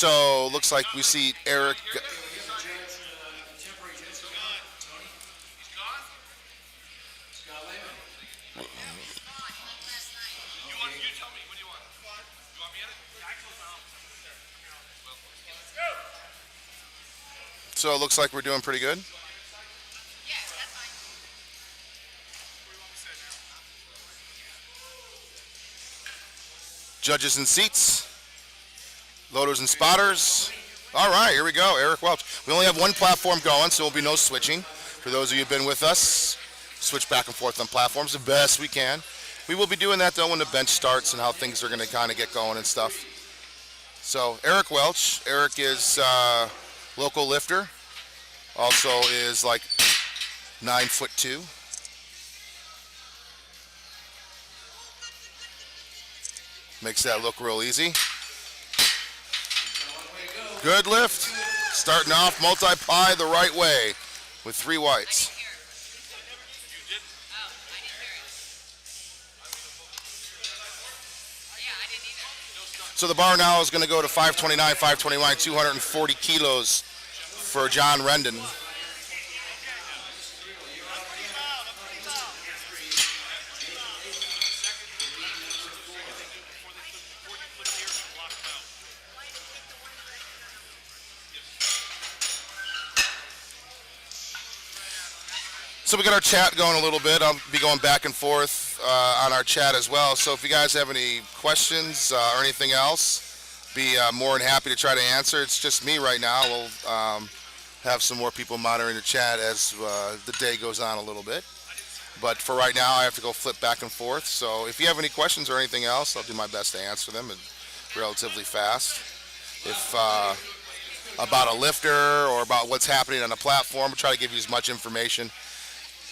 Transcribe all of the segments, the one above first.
So looks like we see Eric. So it looks like we're doing pretty good. Judges and seats, loaders and spotters. All right, here we go. Eric Welch. We only have one platform going, so there will be no switching. For those of you who've been with us, switch back and forth on platforms the best we can. We will be doing that though when the bench starts and how things are going to kind of get going and stuff. So Eric Welch. Eric is local lifter. Also is like 9'2". Makes that look real easy. Good lift. Starting off multi-ply the right way with 3 whites. So the bar now is going to go to 529, 240 kilos for John Rendon. So we got our chat going a little bit. I'll be going back and forth on our chat as well. So if you guys have any questions or anything else, be more than happy to try to answer. It's just me right now. We'll have some more people monitoring the chat as the day goes on a little bit. But for right now, I have to go flip back and forth. So if you have any questions or anything else, I'll do my best to answer them relatively fast. If about a lifter or about what's happening on the platform, I'll try to give you as much information.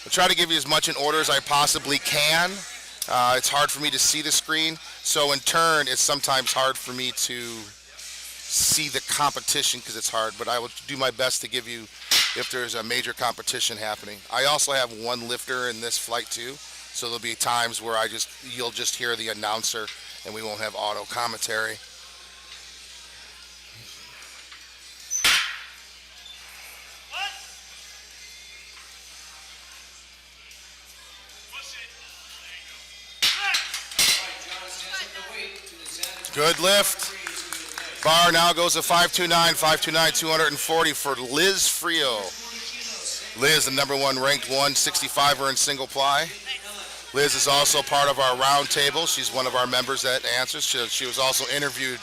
I'll try to give you as much in order as I possibly can. It's hard for me to see the screen, so in turn, it's sometimes hard for me to see the competition because it's hard, but I will do my best to give you if there's a major competition happening. I also have one lifter in this flight too, so there'll be times where you'll just hear the announcer and we won't have auto commentary. Good lift. Bar now goes to 529, 240 for Liz Frio. Liz, the number 1 ranked 165er in single ply. Liz is also part of our round table. She's one of our members that answers. She was also interviewed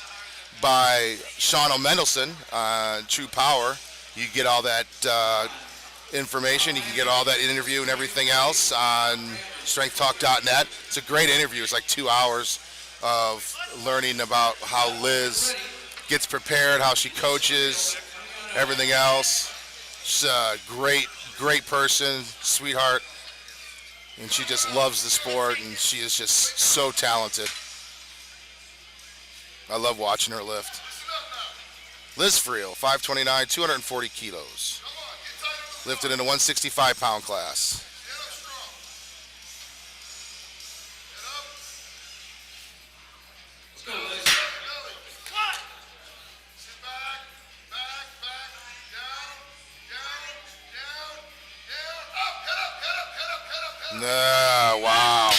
by Sean O'Mendelson on True Power. You get all that information. You can get all that interview and everything else on strengthtalk.net. It's a great interview. It's like 2 hours of learning about how Liz gets prepared, how she coaches, everything else. She's a great person, sweetheart, and she just loves the sport, and she is just so talented. I love watching her lift. Liz Friel, 529, 240 kilos. Lifted in a 165-pound class. Wow.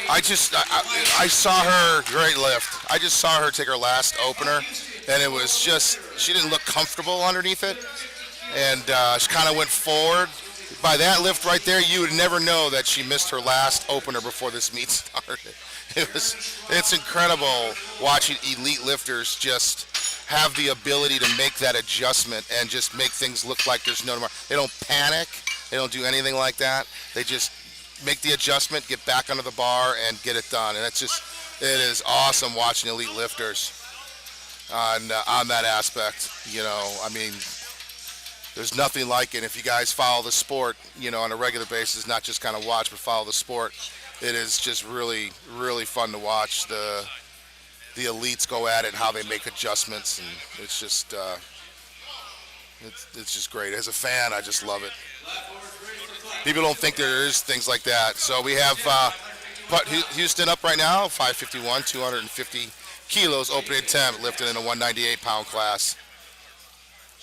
I saw her, great lift. I just saw her take her last opener, and it was just, she didn't look comfortable underneath it, and she kind of went forward. By that lift right there, you would never know that she missed her last opener before this meet started. It's incredible watching elite lifters just have the ability to make that adjustment and just make things look like there's no more. They don't panic. They don't do anything like that. They just make the adjustment, get back under the bar, and get it done. And it is awesome watching elite lifters on that aspect. You know, I mean, there's nothing like it. If you guys follow the sport, you know, on a regular basis, not just kind of watch, but follow the sport, it is just really, really fun to watch the elites go at it and how they make adjustments. And it's just, it's just great. As a fan, I just love it. People don't think there is things like that. So we have Houston up right now, 551, 250 kilos opening attempt, lifting in a 198-pound class.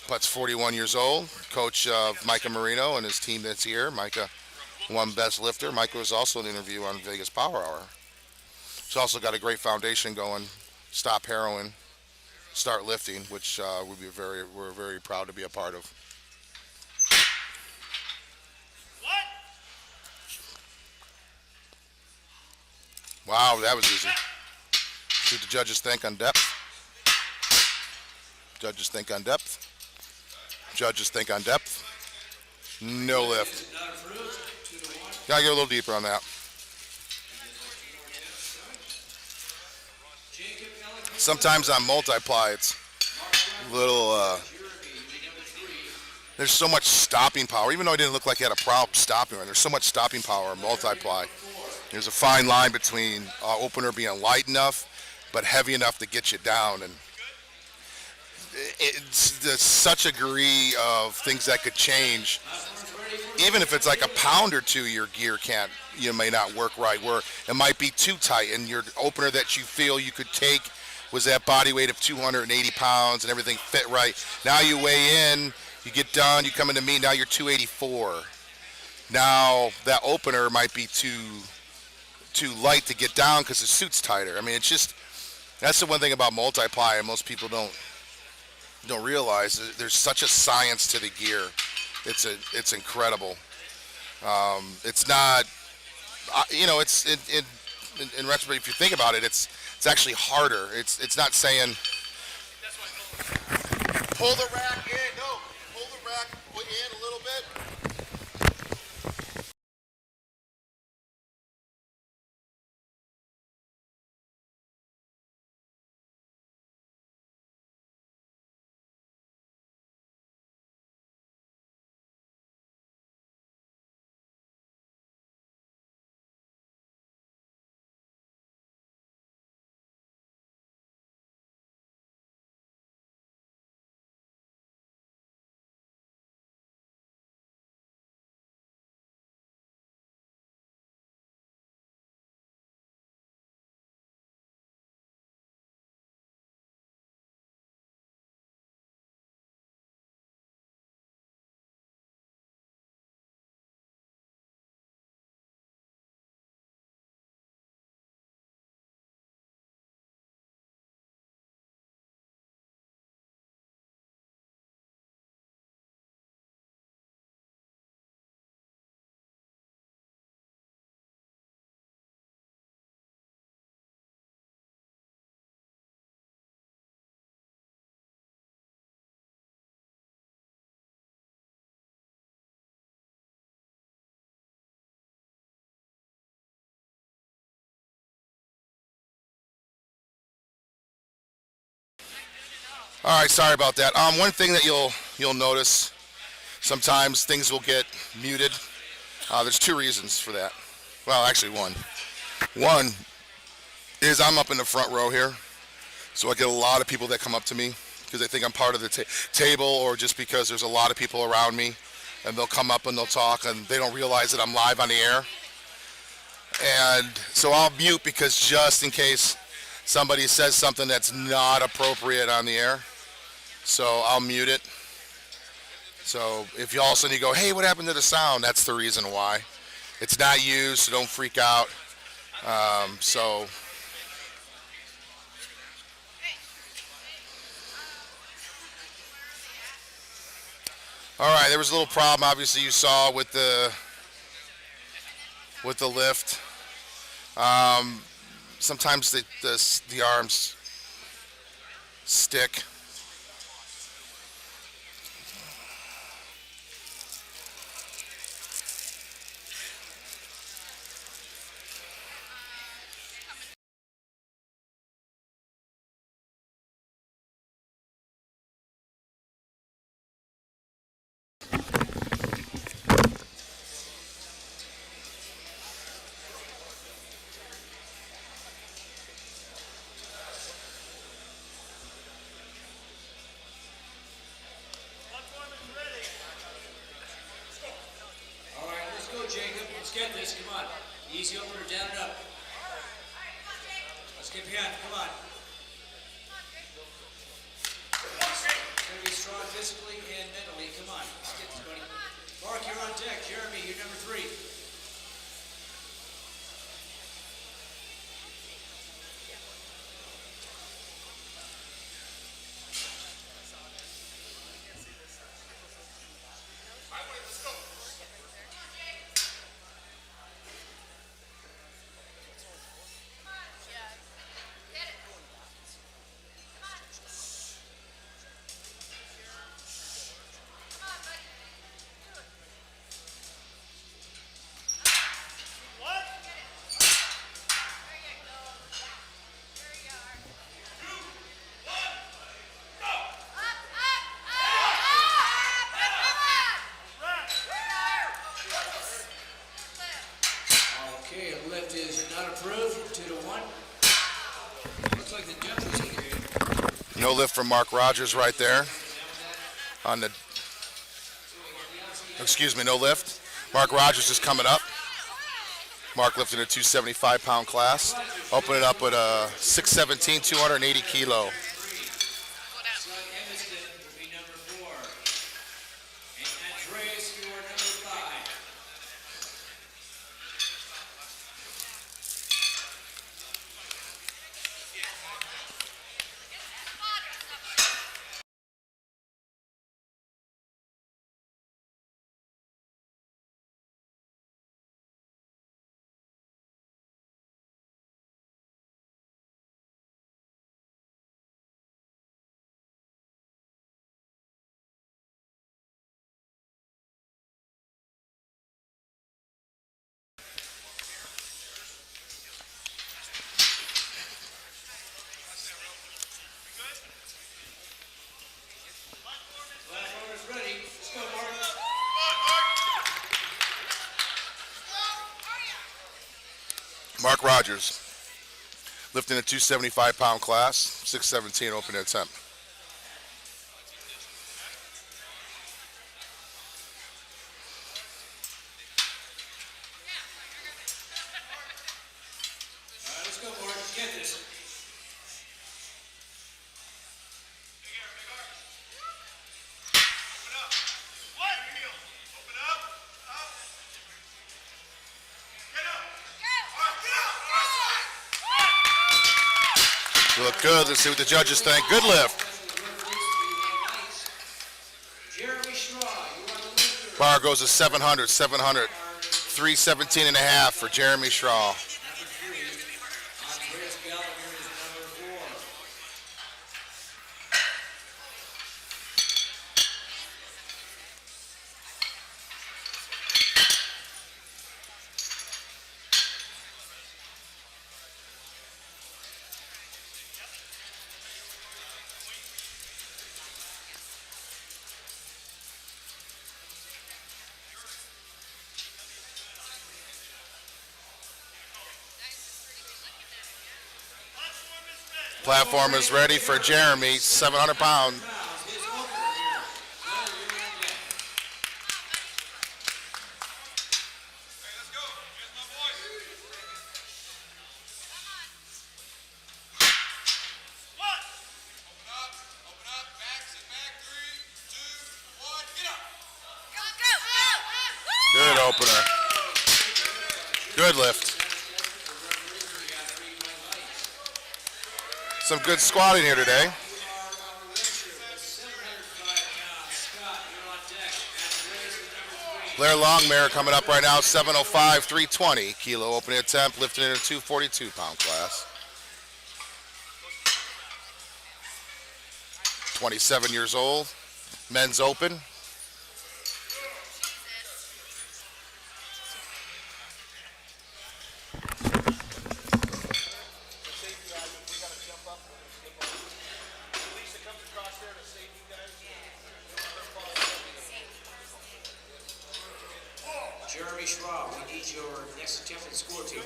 Putt's 41 years old, coach of Micah Marino and his team that's here. Micah won Best Lifter. Micah was also in an interview on Vegas Power Hour. He's also got a great foundation going. Stop heroin, start lifting, which we're very proud to be a part of. Wow, that was easy. See what the judges think on depth. Judges think on depth. Judges think on depth. No lift. Gotta get a little deeper on that. Sometimes on multiply, it's a little. There's so much stopping power. Even though it didn't look like he had a problem stopping, there's so much stopping power on multiply. There's a fine line between opener being light enough, but heavy enough to get you down, and there's such a degree of things that could change. Even if it's like a pound or two, your gear may not work right. Where it might be too tight, and your opener that you feel you could take was that body weight of 280 pounds, and everything fit right. Now you weigh in, you get done, you come into meet. Now you're 284. Now that opener might be too light to get down because the suit's tighter. I mean, it's just that's the one thing about multiply, and most people don't realize there's such a science to the gear. It's incredible. It's not, it's in retrospect. If you think about it, it's actually harder. It's not saying pull the rack in. No, pull the rack in a little bit. All right, sorry about that. One thing that you'll notice sometimes things will get muted. There's two reasons for that. Well, actually one. One is I'm up in the front row here, so I get a lot of people that come up to me because they think I'm part of the table, or just because there's a lot of people around me, and they'll come up and they'll talk, and they don't realize that I'm live on the air. And so I'll mute because just in case somebody says something that's not appropriate on the air. So I'll mute it. So if you all of a sudden you go, hey, what happened to the sound? That's the reason why. It's not used, so don't freak out. All right, there was a little problem, obviously, you saw with the lift. Sometimes the arms stick. Jacob, let's get this, come on. Easy opener, down and up. Let's get behind, come on. strong physically and mentally. Come on, let's get this, buddy. Mark, you're on deck. Jeremy, you're number 3. Okay, a lift is not approved. 2-1. Looks like the judge was here. No lift from Mark Rogers right there. On the, excuse me, no lift. Mark Rogers is coming up. Mark lifting a 275-pound class. Opening up with a 617, 280 kilo. Scott Evanston will be number 4. And Andreas, you are number 5. Platform is ready. Let's go, Mark. Mark Rogers lifting a 275-pound class, 617 open attempt. All right, let's go, Mark. Let's get this. You look good. Let's see what the judges think. Good lift. Jeremy Schraw, you are the lifter. Bar goes to 700, 700. 317 and a half for Jeremy Shaw. Number 3. Andreas Gallagher is number 4. Platform is ready for Jeremy, 700 pound. His opener here. Well, you're on deck. Good opener. Good lift. Some good squatting here today. Blair Longmire coming up right now, 705, 320 kilo opening attempt, lifting in a 242-pound class. 27 years old, men's open. Jeremy Schraub, we need your next attempt at score table.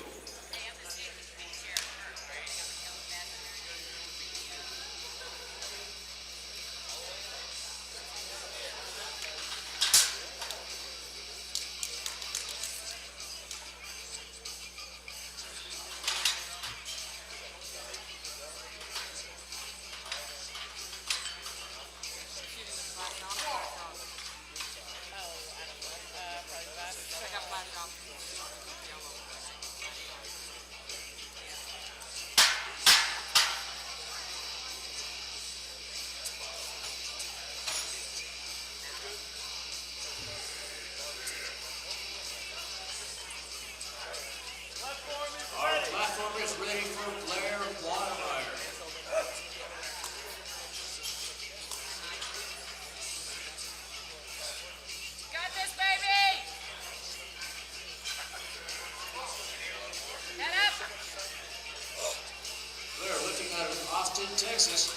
Texas.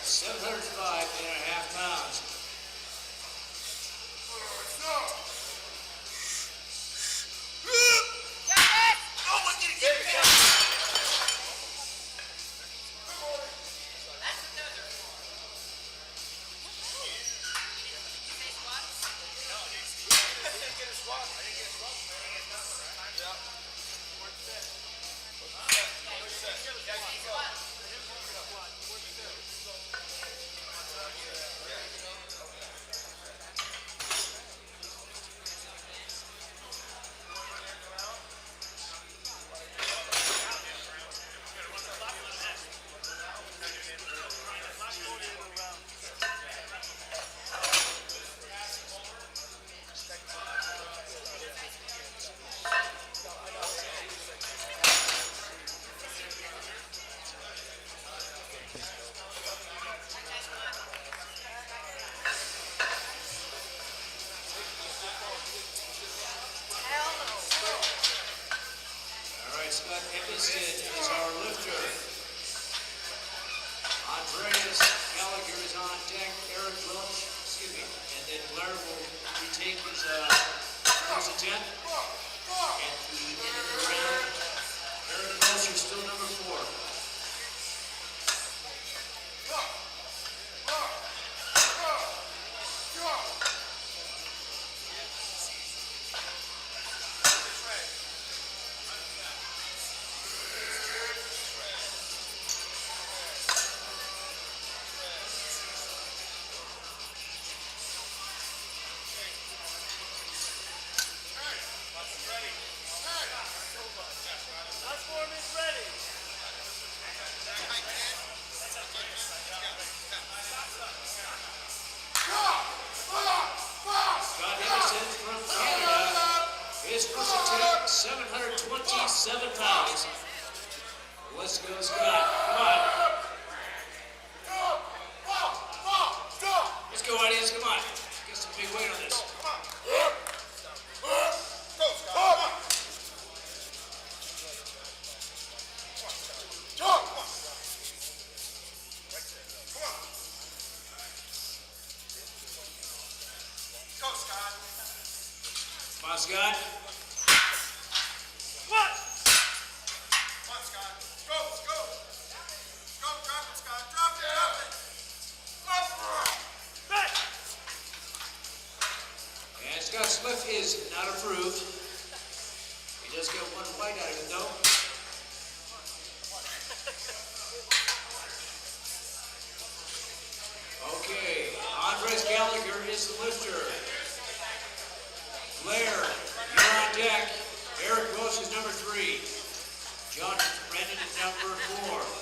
705.5 pounds. All right, Scott Evanston is our lifter. Andreas Gallagher is on deck. Eric Welch, and then Blair will retake his attempt. At the end of the round, Eric Welch is still number 4. Scott Evanston from Canada. His first attempt, 727 pounds. Let's go, Scott. Come on. Let's go, audience. Come on. Get some big weight on this. Come on, Scott. And Scott Swift is not approved. He does get one fight out of it, though. Okay, Andres Gallagher is the lifter. Blair, you're on deck. Eric Welch is number 3. John Brennan is number 4.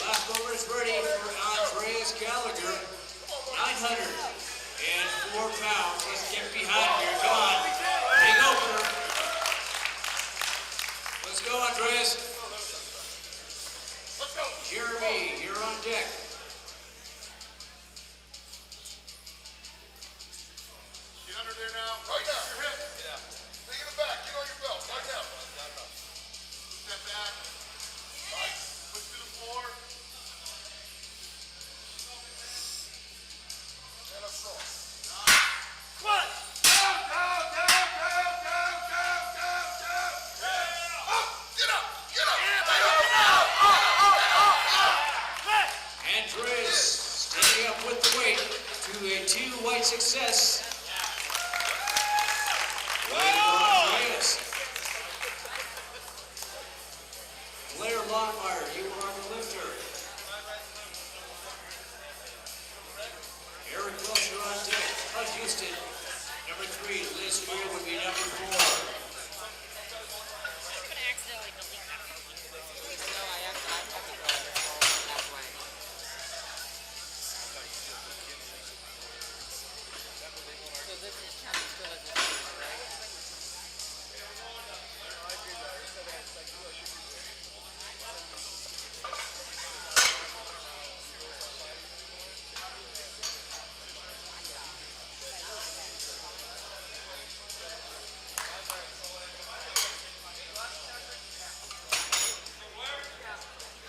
Last over is ready for Andreas Gallagher. 904 pounds. Let's get behind here. Come on. Big opener. Let's go, Andreas. Jeremy, you're on deck. Get under there now. Right now. Your hip. Yeah. Take it back. Get on your belt. Right now. Step back. Right. Push to the floor. And up strong. What? Down, down, down, down, down, down, down, down. Yeah. Up. Get up. Get up. Andres standing up with the weight to a 2-white success. Andreas. Blair Longmire, you are the lifter. number 3. Liz Freer would be number 4. I'm gonna accidentally delete that. No, I have to go that way. So this is counting still as a two, right?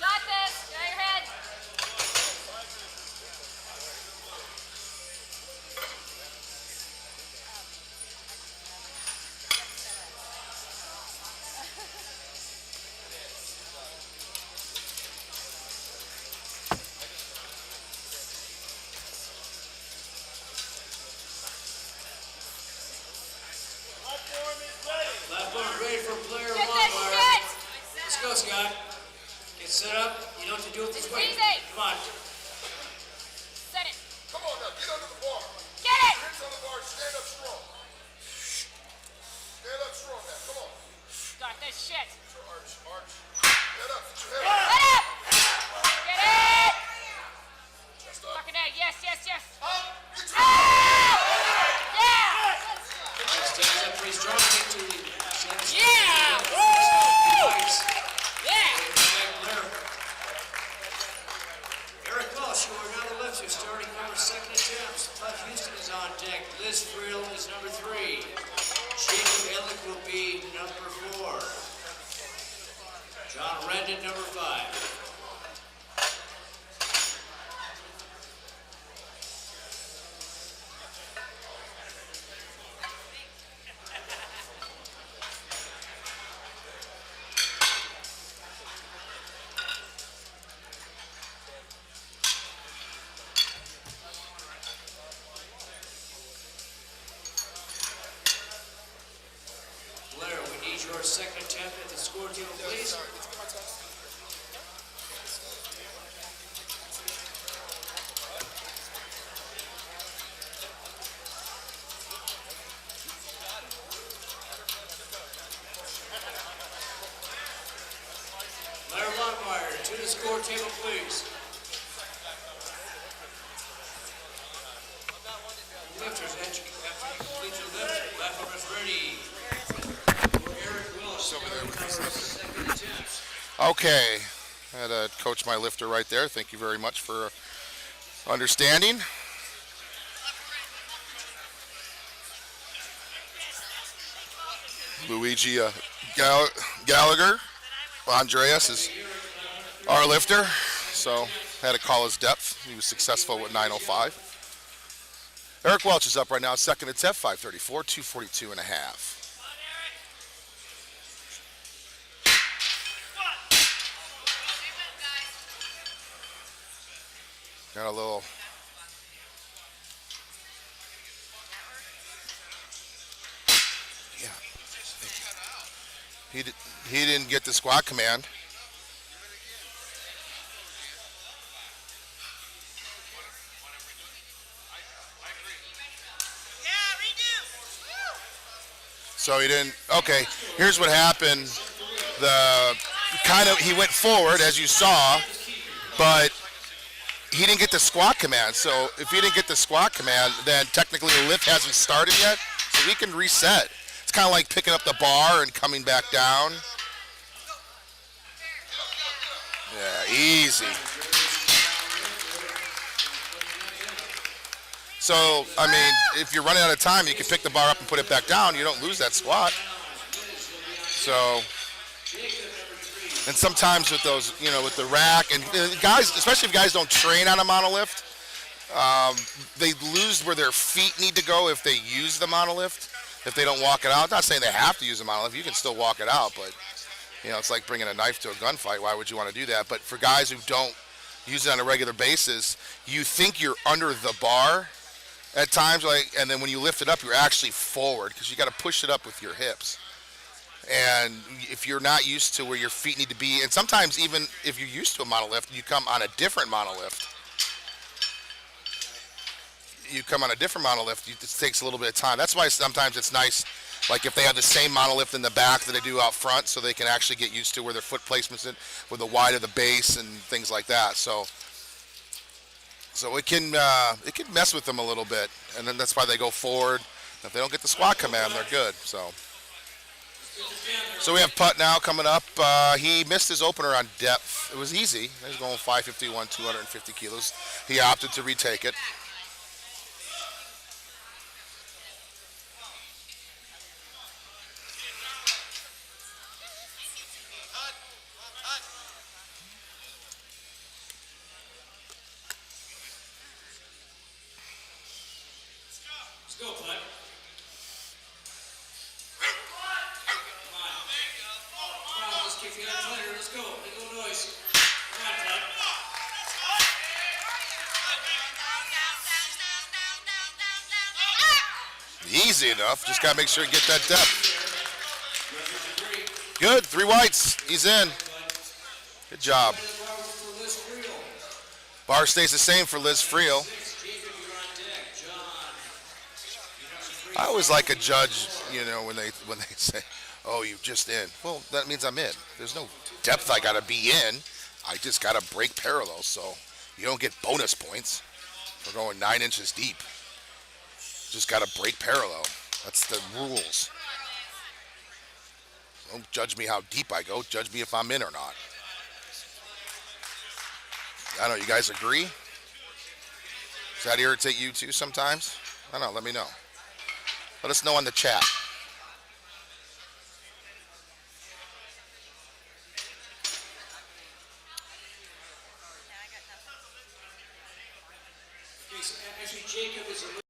Got this. Got your head. Platform ready for Blair Get this Longmire. shit. Let's go, Scott. Get set up. You know what to do with this It's weight. easy. Come on. Set it. Come on now, get under the bar. Get it. Hands on the bar, stand up strong. Stand up strong now, come on. Got this shit. Arch, arch. Head up, get your head up. Get up. Get it. Chest up. Fucking A. Yes, yes, yes. Up, get your Yeah. Stands up pretty strong. Get to the Yeah. Nice. Yeah. Blair. Eric Welsh, who are now the lifts, is starting number 2nd attempts. Bud Houston is on deck. Liz Frill is number 3. Jacob Ellick will be number 4. John Rendon, number 5. Blair, we need your 2nd attempt at the score table, please. Blair Longmire, to the score table, please. Lifters, after you complete your lift, platform is ready. Eric Welsh, starting our 2nd attempt. Okay, I had to coach my lifter right there. Thank you very much for understanding. Luigi Gallagher, Andreas is our lifter, so had to call his depth. He was successful with 905. Eric Welch is up right now, 2nd attempt, 534, 242 and a half. Got a little. Yeah. He didn't get the squat command. So he didn't. Okay, here's what happened. He went forward as you saw, but he didn't get the squat command. So if he didn't get the squat command, then technically the lift hasn't started yet. So we can reset. It's kind of like picking up the bar and coming back down. Yeah, easy. So, I mean, if you're running out of time, you can pick the bar up and put it back down. You don't lose that squat. So, and sometimes with those, with the rack, and guys, especially if guys don't train on a monolift, they lose where their feet need to go if they use the monolift, if they don't walk it out. I'm not saying they have to use a monolift. You can still walk it out, but, it's like bringing a knife to a gunfight. Why would you want to do that? But for guys who don't use it on a regular basis, you think you're under the bar at times, and then when you lift it up, you're actually forward because you got to push it up with your hips. And if you're not used to where your feet need to be, and sometimes even if you're used to a monolift, you come on a different monolift, you come on a different monolift, it takes a little bit of time. That's why sometimes it's nice, like if they have the same monolift in the back that they do out front, so they can actually get used to where their foot placement's in, with the wide of the base and things like that. So it can mess with them a little bit, and then that's why they go forward. If they don't get the squat command, they're good. So we have putt now coming up. He missed his opener on depth. It was easy. He was going 551, 250 kilos. He opted to retake it. Let's go, bud. Come on, let's kick it out later. Let's go. Make a little noise. Come on, bud. Easy enough. Just got to make sure you get that depth. Good. 3 whites. He's in. Good job. Bar stays the same for Liz Friel. I always like a judge, when they say, "Oh, you're just in." Well, that means I'm in. There's no depth I got to be in. I just got to break parallel, so you don't get bonus points for going 9 inches deep. Just got to break parallel. That's the rules. Don't judge me how deep I go. Judge me if I'm in or not. I don't know. You guys agree? Does that irritate you too sometimes? I don't know. Let me know. Let us know on the chat. Okay, so actually, Jacob is a little.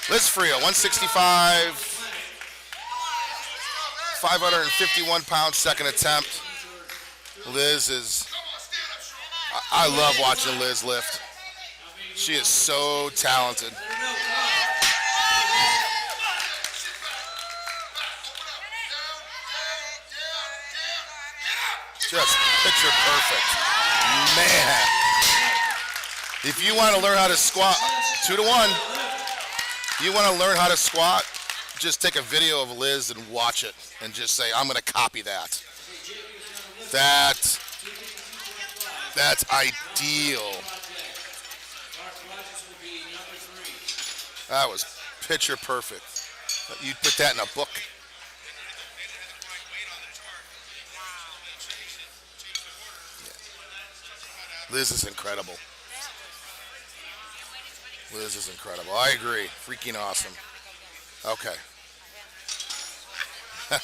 Liz Friel, 165, 551 pounds, second attempt. Liz is, I love watching Liz lift. She is so talented. Just picture perfect. Man. If you want to learn how to squat, 2-1. You want to learn how to squat, just take a video of Liz and watch it and just say, I'm going to copy that. That's ideal. That was picture perfect. You'd put that in a book. Liz is incredible. Liz is incredible. I agree. Freaking awesome. Okay. Hey,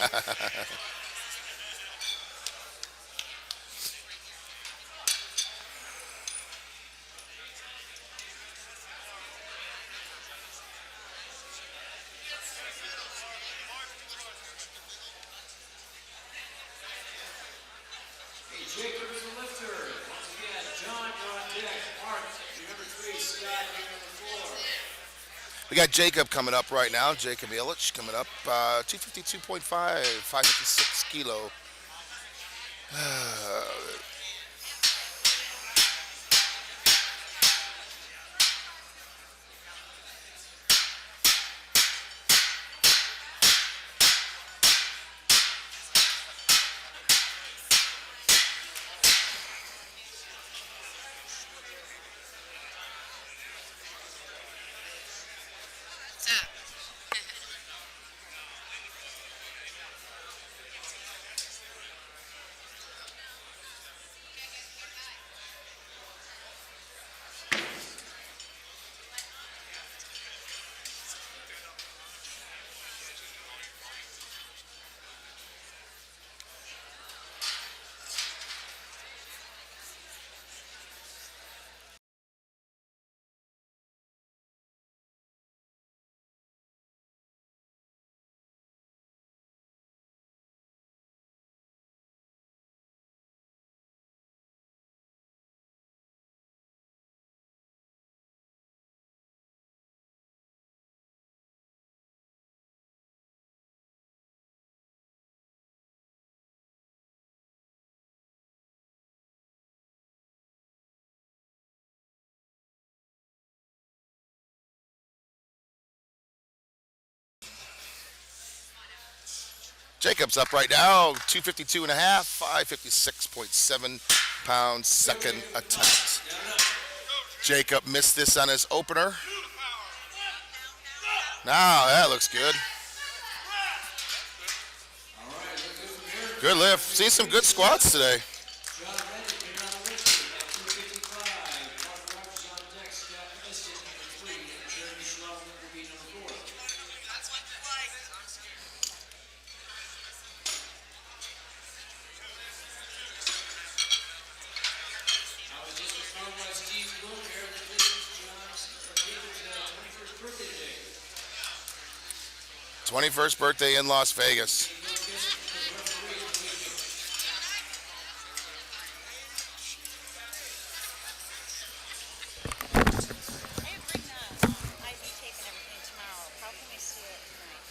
Jacob is the lifter. Once again, John, you're on deck. Mark, you're number 3. Scott, you're number 4. We got Jacob coming up right now. Jacob Illich coming up. 252.5, 556 kilo. Jacob's up right now, 252 and a half, 556.7 pounds, second attempt. Jacob missed this on his opener. Now that looks good. Good lift. Seen some good squats today. John Reddick in on the list at 255. Mark Rogers on deck. Scott Mistin number 3. And Jeremy Schlaufen will be number 4. Now it's just performed by Steve Bloom here with John's 21st birthday today. 21st birthday in Las Vegas. I bring the IV tape and everything tomorrow. How can we see it tonight?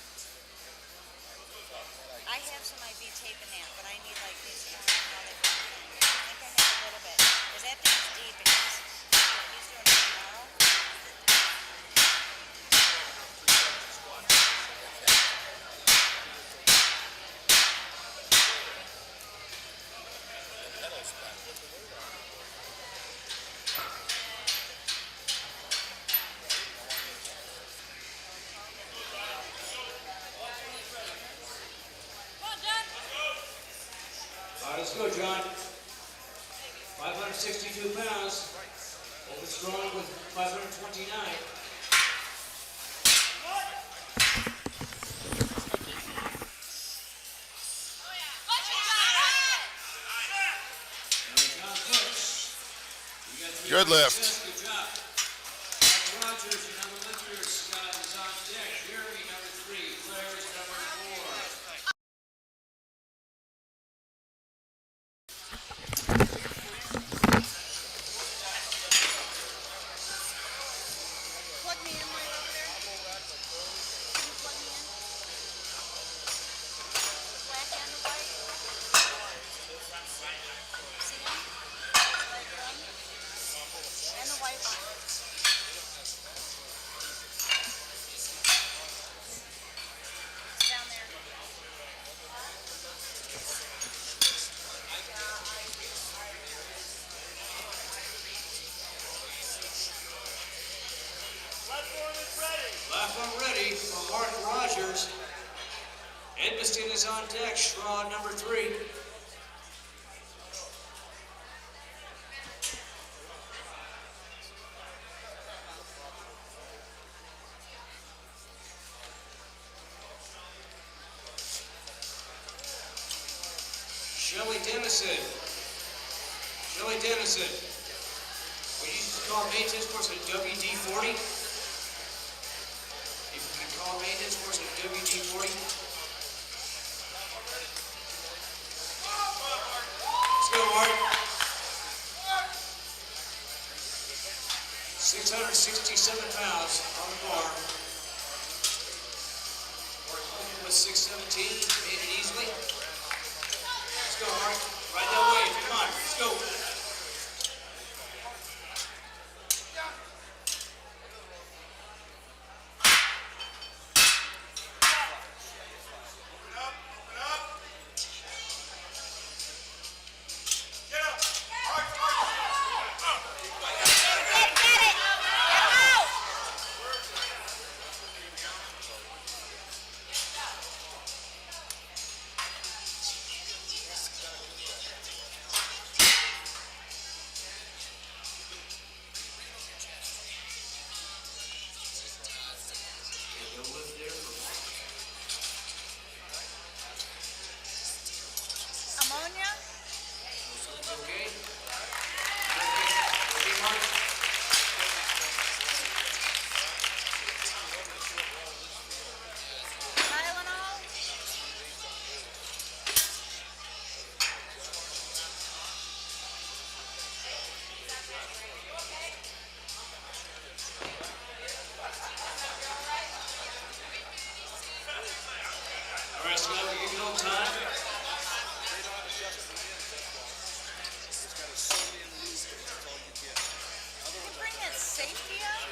I have some IV tape in that, but I need like these and all that kind of thing. I think I have a little bit. Is that thing's deep and he's doing it tomorrow? Come on, John. All right, let's go, John. 562 pounds. Open strong with 529. John Cooks. You got 3 Good lift. success. Good job. Mark Rogers, your number lifter. Scott is on deck. Jeremy, number 3. Blair is number 4. Plug me in right over there. Can you plug me in? Black and the white. See them? Like them? And the white one. It's down there. Platform ready for Mark Rogers. Edmiston is on deck. Straw number 3. Shelly Dennison. Shelly Dennison. We used to call maintenance course a WD-40. If we call maintenance course a WD-40. Let's go, Mark. 667 pounds on the bar. Mark with 617, made it easily. Let's go, Mark. Right that way. Come on, let's go. Ammonia? Okay. Okay, Mark. Tylenol? All right, Scott, we're giving on time. Did you bring that safety up?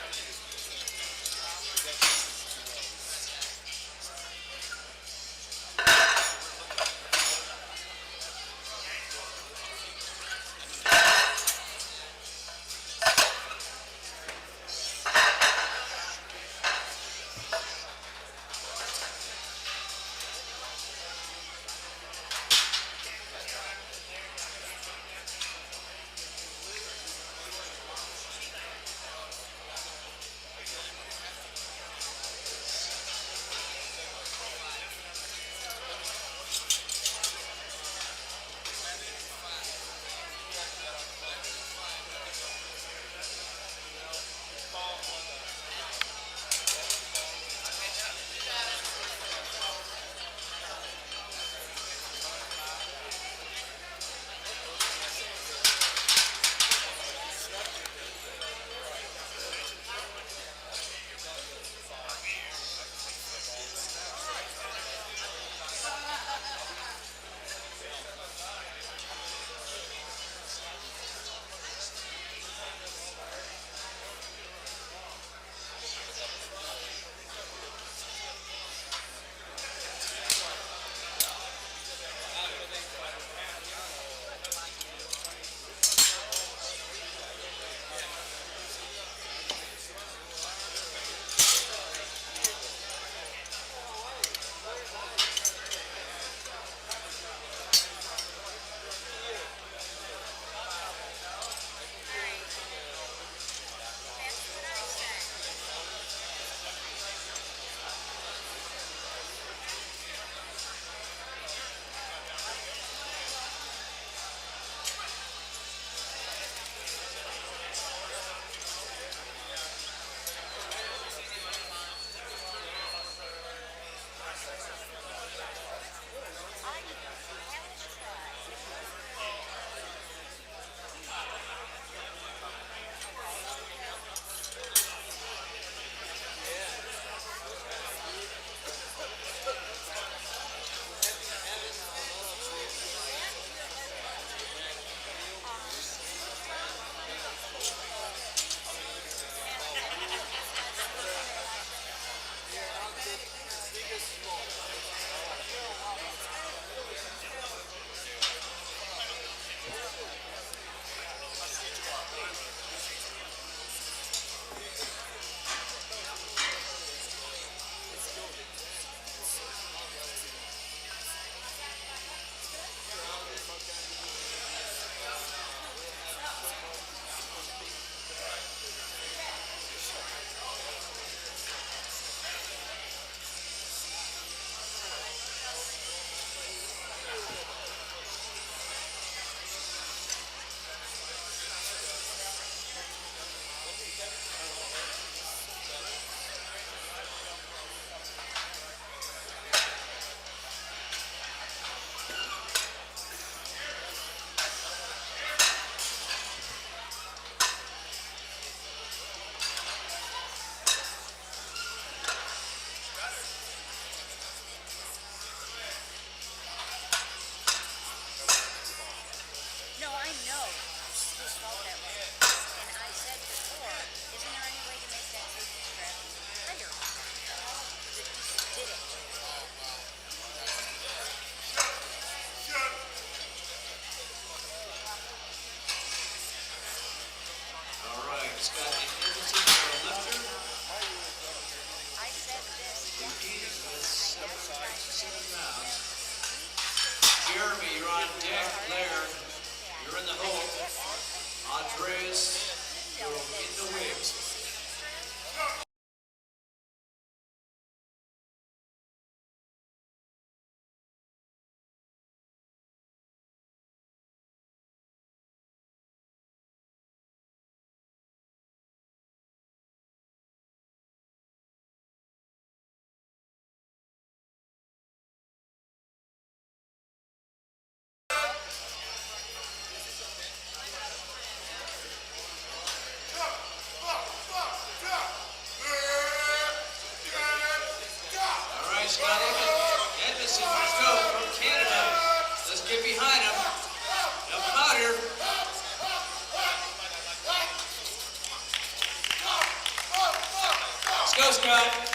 go, Scott.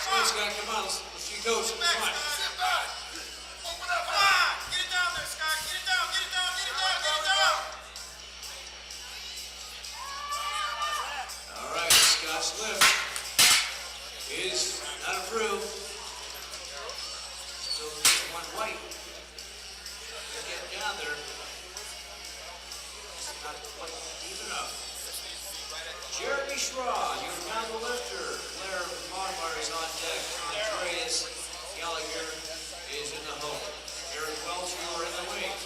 Come on, Scott, come on. Let's see coach. Come on. All right, Scott's lift is not approved. So just one white. Get down there. It's not quite deep enough. Jeremy Schraw, you're now the lifter. Blair Monmar is on deck. Andreas Gallagher is in the hole. Eric Welch, you are in the wing.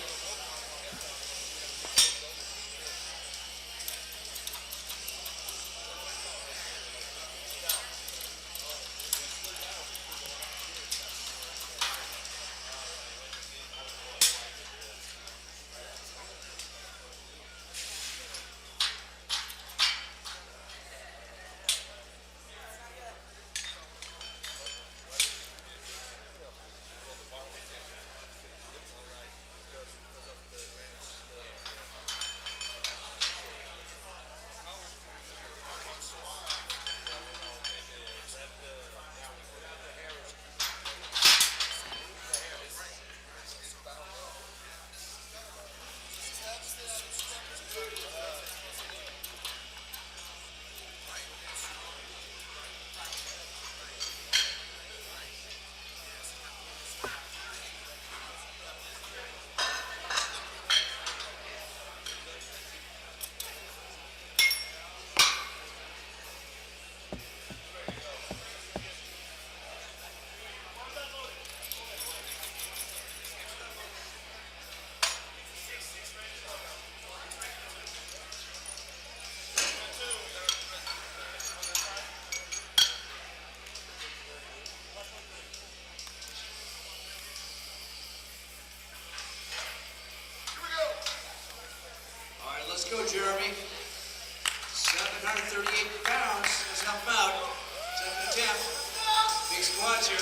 Let's go, Jeremy. 738 pounds. Let's help him out. Second attempt. Big squats here.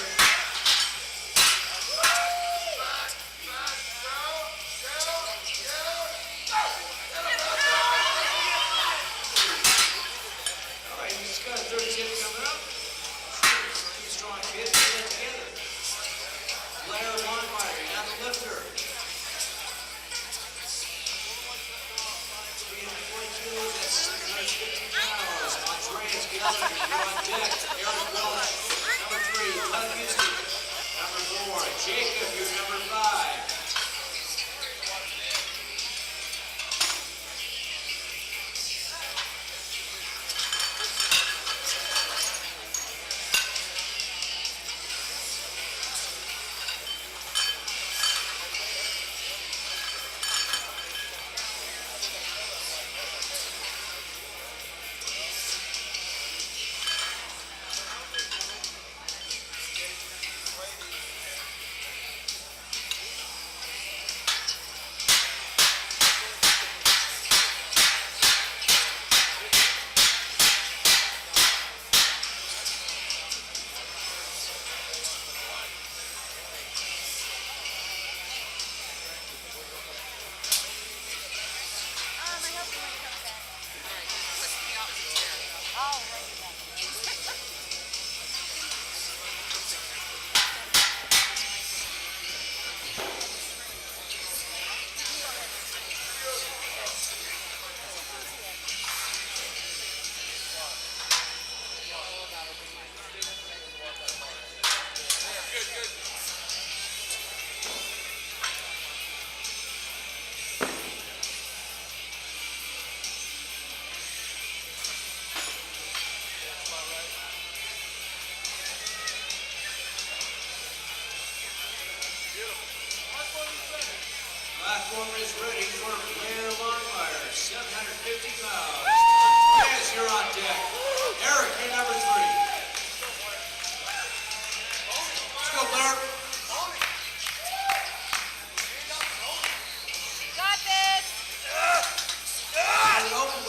All right, he's got a third attempt coming up. Two strong kids. Get that together. Blair Monmeyer, now the lifter. 342, that's 650 pounds. Andreas Gallagher, you're on deck. Eric Welch, number 3. Glenn Houston, number 4. Jacob, you're number 5.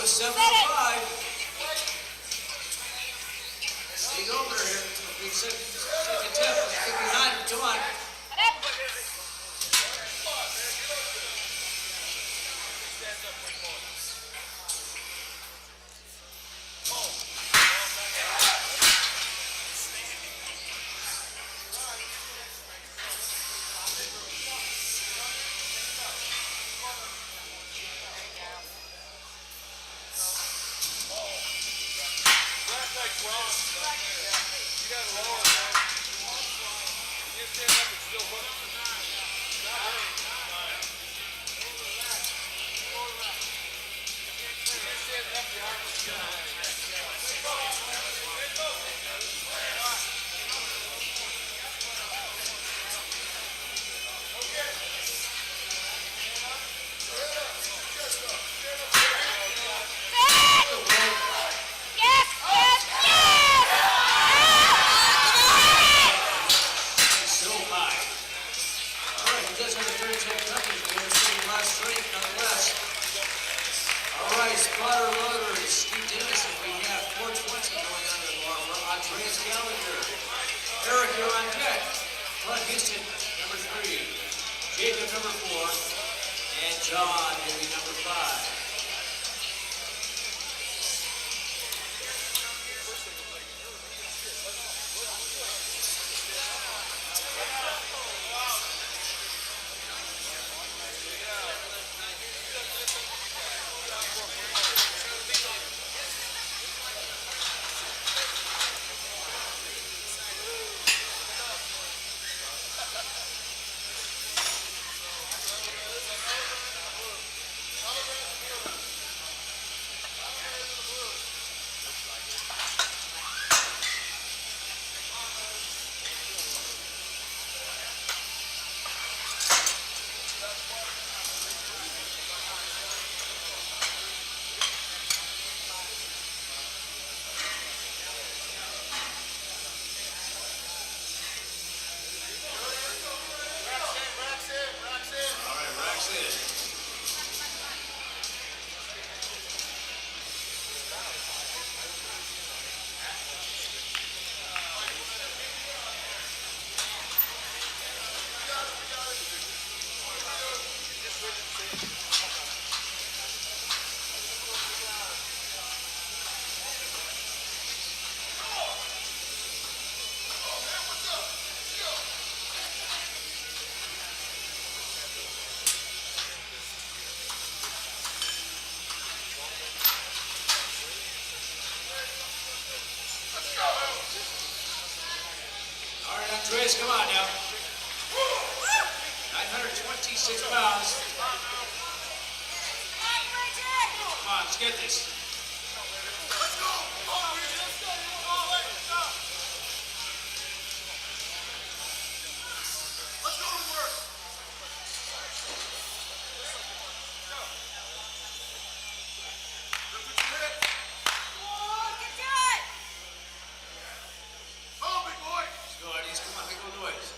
with 7:05. Stay over here. Big second tip. Get behind him. Come on. Yes, yes, yes! So high. All right, he does have a 30-second coverage. We understand the last straight, nonetheless. All right, spotter loaders. Steve Dennis, and we have 420 going on in the bar for Andreas Gallagher. Eric, you're on deck. Bud Houston, number 3. Jacob, number 4. And John, maybe number 5. All right, racks in. All right, Andreas, come on now. 926 pounds. Come on, let's get this. Let's go, Arties. Come on, make a little noise.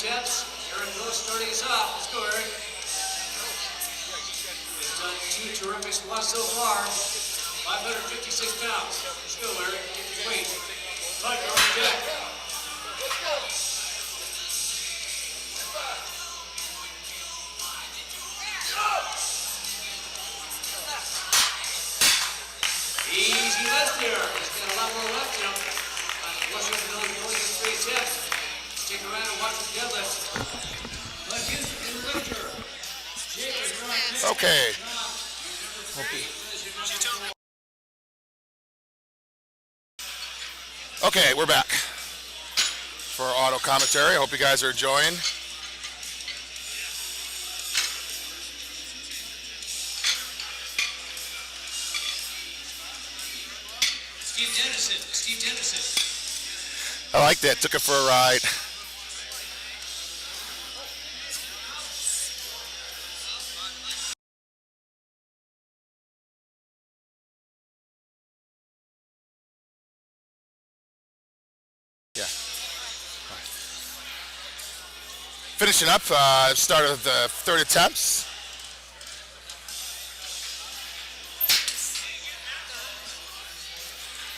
attempts. Eric Welch starting us off. Let's go, Eric. He's done 2 terrific squats so far. 556 pounds. Let's go, Eric. Get your weight. Punt on the deck. Easy left there. He's got a lot more left in him. Wasn't really going to 3 attempts. Stick around and watch the deadlift. But here's the lifter. Okay. Okay, we're back for our auto commentary. I hope you guys are enjoying. Steve Dennison. I like that. Took it for a ride. Yeah. Finishing up, start of the third attempts.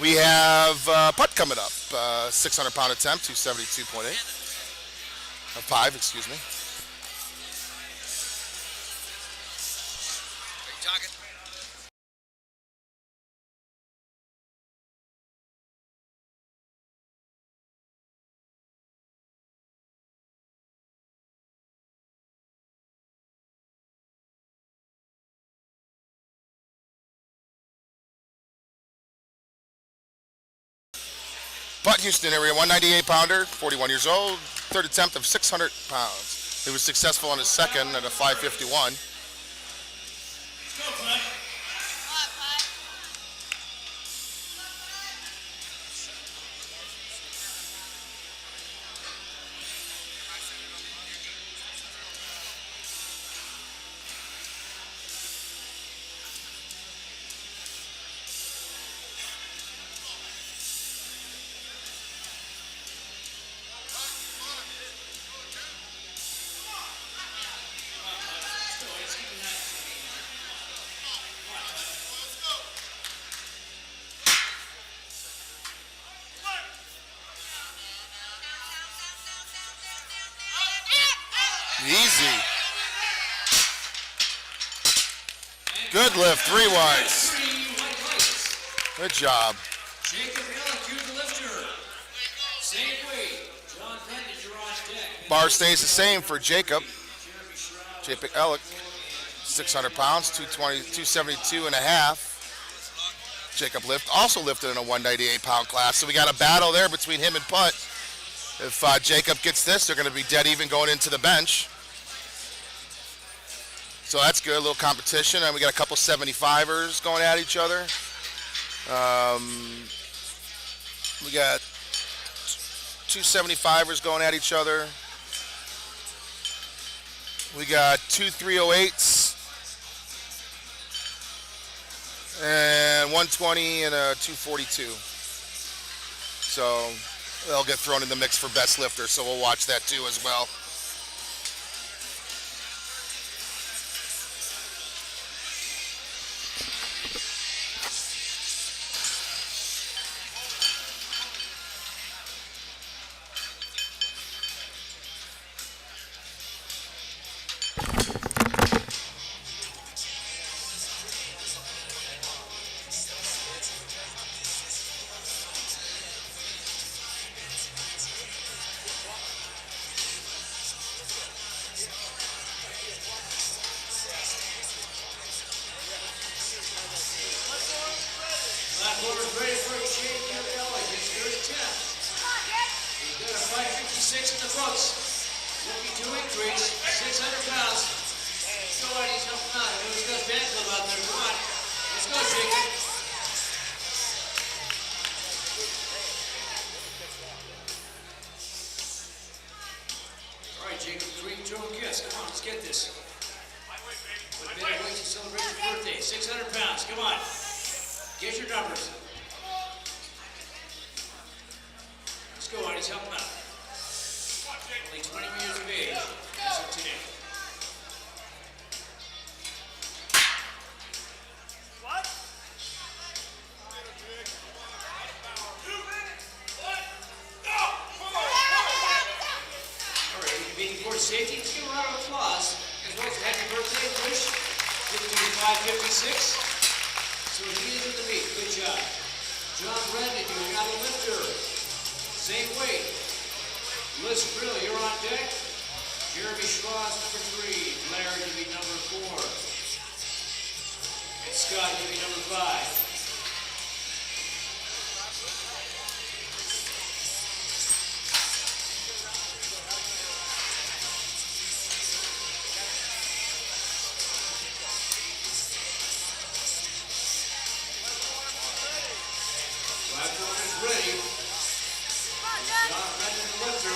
We have putt coming up, 600-pound attempt, 272.8. 5, excuse me. Are you talking? Putt, Houston area, 198-pounder, 41 years old, third attempt of 600 pounds. He was successful on his second at a 551. Easy. Good lift, 3 wides. Good job. Jacob Ellick, you're the lifter. Same weight. John Brendan, you're on deck. Bar stays the same for Jacob. Jacob Ellick, 600 pounds, 272 and a half. Jacob lift, also lifted in a 198-pound class. So we got a battle there between him and Putt. If Jacob gets this, they're going to be dead even going into the bench. So that's good, a little competition. And we got a couple 75ers going at each other. We got 2 75ers going at each other. We got 2 308s. And 120 and a 242. So they'll get thrown in the mix for best lifter, so we'll watch that too as well. Black Order's ready for a Jacob Ellick. His third attempt. He's got a 556 in the books. Looking to increase 600 pounds. Let's go, Eddie. Help him out. I know he's got a fan club out there. Come on. Let's go, Jacob. All right, Jacob. Drink, throw, and kiss. Come on, let's get this. What better way to celebrate your birthday? 600 pounds. Come on. Get your numbers. Let's go, Eddie. Help him out. Only 20 meters 556. So he is in the meet. Good job. John Brendan, you're now the lifter. Same weight. Liz Brill, you're on deck. Jeremy Schwartz, number 3. Blair, you'll be number 4. And Scott, you'll be number 5. Platform is ready. John Brendan, the lifter.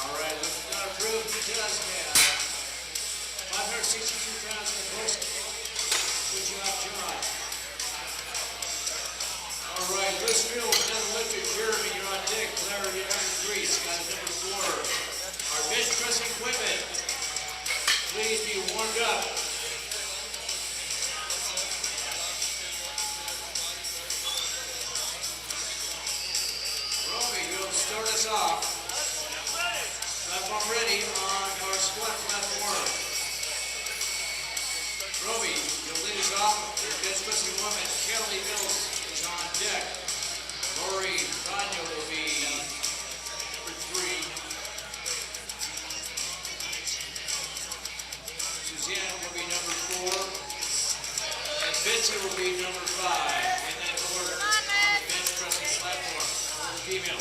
All right, looking not approved. He does have 562 pounds in the post. Good job, John. All right, Liz Field, another lifter. Jeremy, you're on deck. Larry, you're number 3. Scott is number 4. Our bench pressing equipment, please be warmed up. Romy, you'll start us off. Platform ready on our squat platform. Roby, you'll lead us off. Bench pressing woman, Kelly Mills is on deck. Lori Rano will be number 3. Suzanne will be number 4. And Vincent will be number 5. In that order on the bench pressing platform. Female.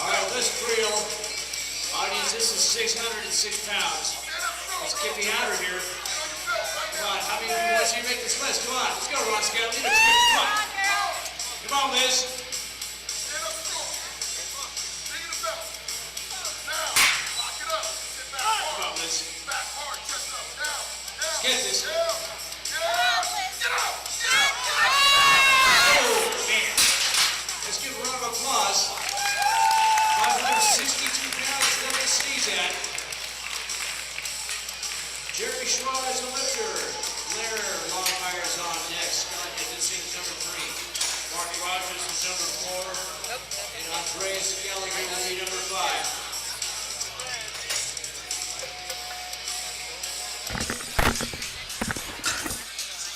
All right, Liz Creel. Audience, this is 606 pounds. Let's get me out of here. Come on, how many of you want to see you make this list? Come on, let's go, Ron Scott. Lead us. Come on. Come on, Liz. Come on, Liz. Let's get this. Oh, man. Let's give a round of applause. 562 pounds, nothing to sneeze at. Jeremy Schwab is a lifter. Blair Longmire's on next. Scott Edison is number 3. Mark Rogers is number 4. And Andreas Gallagher will be number 5.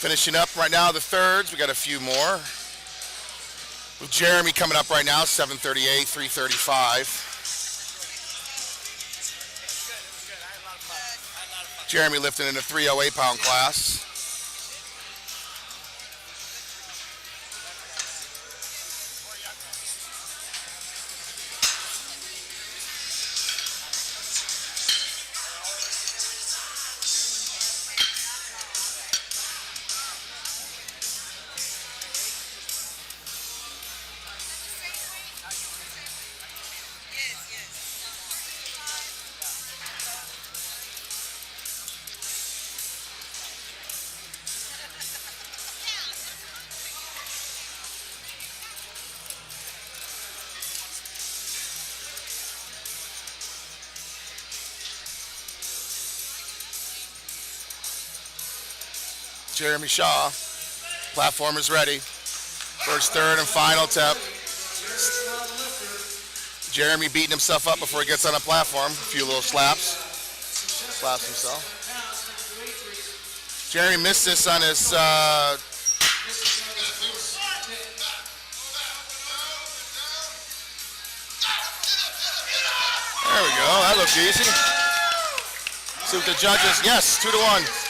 Finishing up right now the thirds. We got a few more. With Jeremy coming up right now, 738, 335. Jeremy lifting in the 308-pound class. Jeremy Shaw. Platform is ready. First, third, and final tap. Jeremy beating himself up before he gets on a platform. A few little slaps. Slaps himself. Jeremy missed this on his there we go. That looks easy. See what the judges. Yes, 2-1.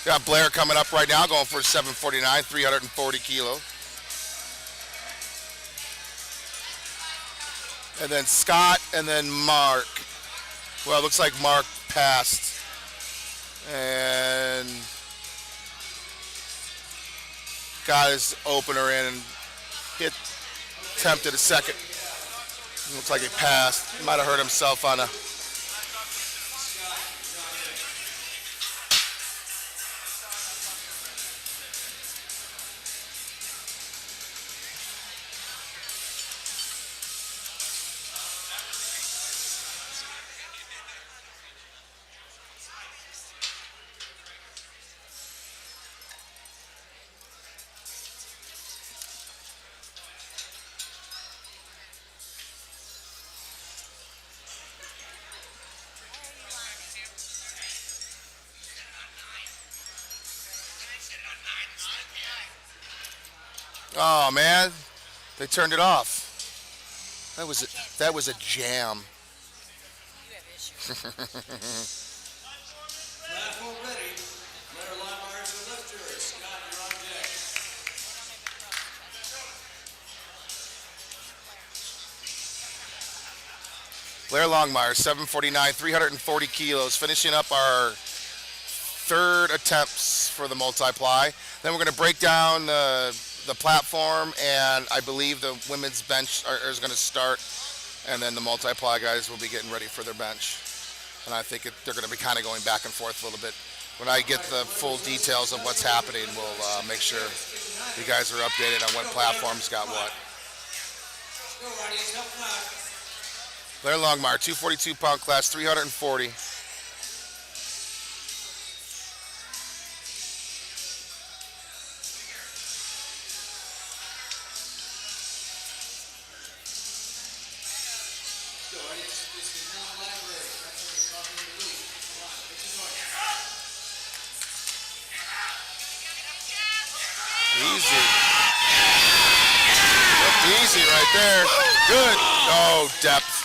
Got Blair coming up right now, going for 749, 340 kilo. And then Scott, and then Mark. Well, it looks like Mark passed. And got his opener in and hit attempted a second. Looks like he passed. He might have hurt himself on a. Oh man, they turned it off. That was a jam. You have issues. Platform ready. Blair Longmire's the lifter. Scott, you're on deck. Blair Longmire, 749, 340 kilos, finishing up our third attempts for the multiply. Then we're going to break down the platform, and I believe the women's bench is going to start, and then the multiply guys will be getting ready for their bench. And I think they're going to be kind of going back and forth a little bit. When I get the full details of what's happening, we'll make sure you guys are updated on what platform's got what. Go, Ronnie. Help him out. Blair Longmire, 242-pound class, 340. Go, Ronnie. It's the Town Library. That's where you're talking to the league. Come on, make some noise. Easy. Looked easy right there. Good. Oh, depth.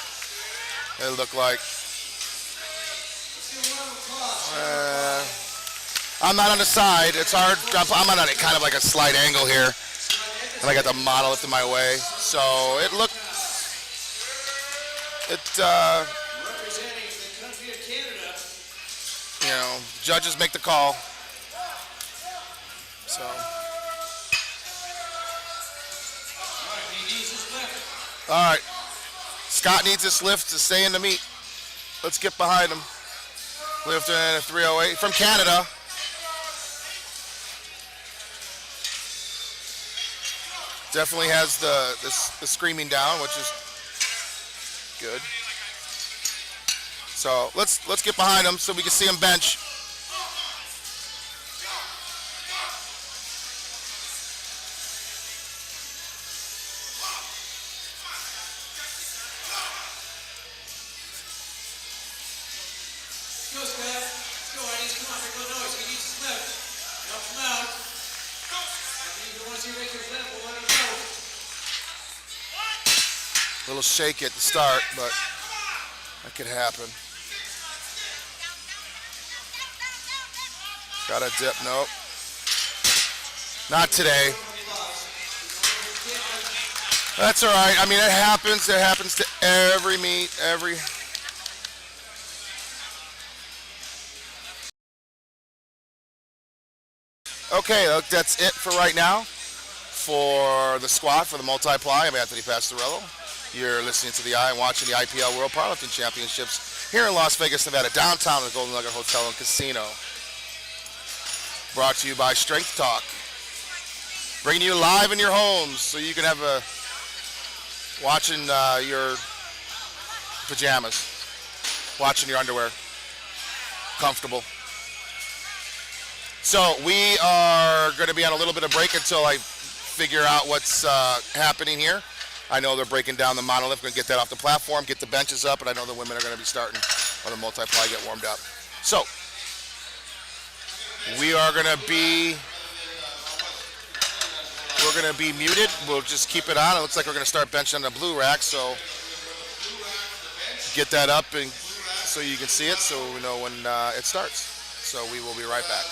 It looked like. I'm not on the side. It's hard. I'm on a kind of like a slight angle here. And I got the monolith in my way. So it looked. Representing the country of Canada. You know, judges make the call. So. All right, he needs his left. All right. Scott needs this lift to stay in the meet. Let's get behind him. Lifting at 308 from Canada. Definitely has the screaming down, which is good. So let's get behind him so we can see him bench. Go, Scott. Go, Eddie. Come on, make no noise. He needs his left. Help him out. If you want to see him make his left, we'll let him know. Little shake at the start, but that could happen. Got a dip, nope. Not today. That's all right. I mean, it happens. It happens to every meet, every. Okay, that's it for right now for the squad, for the multiply. I'm Anthony Pastorello. You're listening to the Eye and watching the IPL World Powerlifting Championships here in Las Vegas, Nevada, downtown at the Golden Nugget Hotel and Casino. Brought to you by Strength Talk. Bringing you live in your homes so you can have watching your pajamas, watching your underwear, comfortable. So we are going to be on a little bit of break until I figure out what's happening here. I know they're breaking down the monolith. We're going to get that off the platform, get the benches up, and I know the women are going to be starting when the multiply get warmed up. So we are going to be muted. We'll just keep it on. It looks like we're going to start benching on the blue rack, so get that up and so you can see it so we know when it starts. So we will be right back.